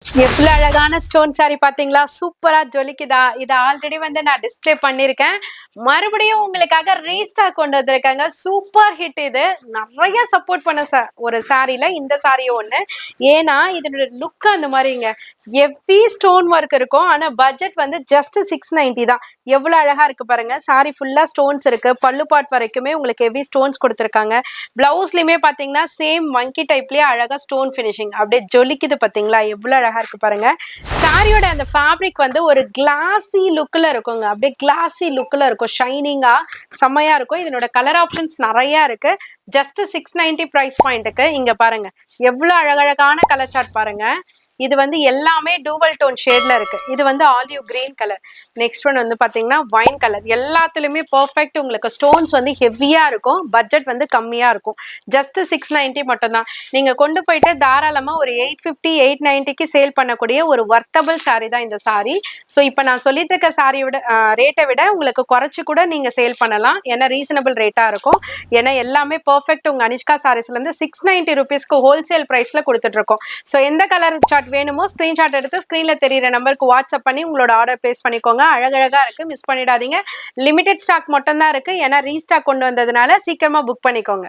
எவ்வளவு அழகான stone sorry பாத்தீங்களா? சூப்பரா ஜொலிக்குதா? இத ஆல்ரெடி வந்து நான் டிஸ்ப்ளே பண்ணிருக்கேன். மறுபடியும் உங்களுக்காக ரீஸ்டாக் கொண்டு வந்திருக்காங்க. சூப்பர் ஹிட் இது. நிறைய சப்போர்ட் பண்ண ஒரு சாரில இந்த சாரியும் ஒண்ணு. ஏன்னா இதனோட லுக் அந்த மாதிரிங்க. ஹெவி ஸ்டோன் ஒர்க் இருக்கும். ஆனா பட்ஜெட் வந்து ஜஸ்ட் 690 தான். எவ்வளவு அழகா இருக்கு பாருங்க. சாரி ஃபுல்லா ஸ்டோன்ஸ் இருக்கு. பல்லு பார்ட் வரைக்குமே உங்களுக்கு ஹெவி ஸ்டோன்ஸ் கொடுத்திருக்காங்க. பிளவுஸ்லயுமே பாத்தீங்கன்னா சேம் மங்கி டைப்லயே அழகா ஸ்டோன் பினிஷிங் அப்படியே ஜொலிக்குது பாத்தீங்களா? எவ்வளவு அழகா இருக்கு பாருங்க. சாரியோட அந்த ஃபேப்ரிக் வந்து ஒரு கிளாசி லுக்ல இருக்குங்க. அப்படியே கிளாசி லுக்ல இருக்கும். ஷைனிங்கா செம்மையா இருக்கும். இதனோட கலர் ஆப்ஷன்ஸ் நிறைய இருக்கு. ஜஸ்ட் 690 பிரைஸ் பாயிண்ட்டுக்கு இங்க பாருங்க. எவ்வளவு அழகழகான கலர் சார்ட் பாருங்க. இது வந்து எல்லாமே டூவல் டோன் ஷேட்ல இருக்கு. இது வந்து olive green colour. Next one வந்து பாத்தீங்கன்னா வைன் கலர். எல்லாத்துலயுமே பெர்ஃபெக்ட். உங்களுக்கு ஸ்டோன்ஸ் வந்து ஹெவியா இருக்கும். பட்ஜெட் வந்து கம்மியா இருக்கும். ஜஸ்ட் 690 மட்டும் தான். நீங்க கொண்டு போயிட்டு தாராளமா ஒரு 850 890க்கு சேல் பண்ணக்கூடிய ஒரு வர்த்தபிள் சாரி தான் இந்த சாரி. ஸோ இப்போ நான் சொல்லிட்டு இருக்க சாரியோட ரேட்டை விட உங்களுக்கு குறைச்சு கூட நீங்க சேல் பண்ணலாம். ஏன்னா ரீசனபிள் ரேட்டா இருக்கும். ஏன்னா எல்லாமே பெர்ஃபெக்ட். உங்க அனிஷ்கா சாரீஸ்ல இருந்து 690 ருபீஸ்க்கு ஹோல்சேல் பிரைஸ்ல கொடுத்துட்டு இருக்கோம். ஸோ எந்த கலர் சார்ட் வேணுமோ ஸ்கிரீன்ஷாட் எடுத்து ஸ்கிரீன்ல தெரியுற நம்பருக்கு வாட்ஸ்அப் பண்ணி உங்களோட ஆர்டர் பிளேஸ் பண்ணிக்கோங்க. அழகழகா இருக்கு. மிஸ் பண்ணிடாதீங்க. லிமிடெட் ஸ்டாக் மட்டும் தான் இருக்கு. ஏன்னா ரீஸ்டாக் கொண்டு வந்ததுனால சீக்கிரமா புக் பண்ணிக்கோங்க.